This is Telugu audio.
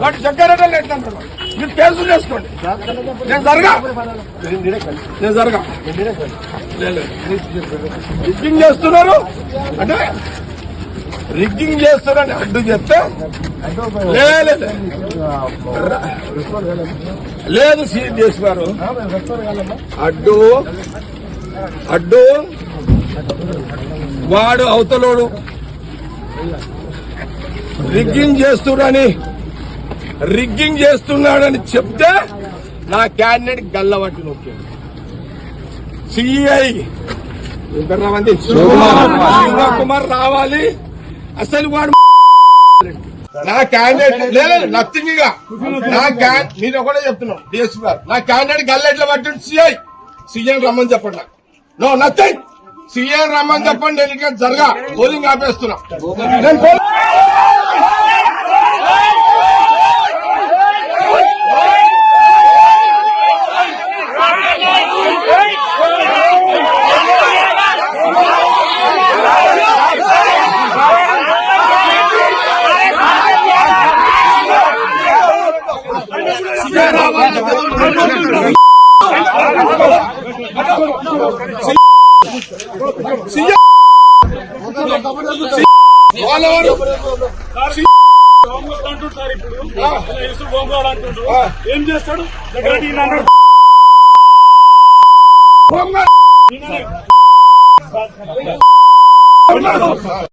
వాటి జగ్గారెడ్డి ఎట్లా మీరు కేసులు చేసుకోండి. నేను జరగా రిగ్గింగ్ చేస్తున్నారు అంటే రిగ్గింగ్ చేస్తున్నారని అడ్డు చెప్తే లేదు సీట్ చేస్తున్నారు. అడ్డు వాడు అవతలోడు రిగ్గింగ్ చేస్తున్నాడని చెప్తే నా క్యాండిడేట్ గల్లబట్టి నొక్కాడు. సిఐ శివకుమార్ రావాలి. అసలు వాడు నా క్యాండిడేట్ లేదు నథింగ్ గా మీరు ఒకటే చెప్తున్నాం. డిఎస్పీ గారు నా క్యాండిడేట్ గల్లెట్ల పట్టి సీఎం రమ్మని చెప్పండి. No nothing. సీఎం రమ్మని చెప్పండి. డెలికేట్ జరగా పోలింగ్ ఆపేస్తున్నా. ఏం చేస్తాడు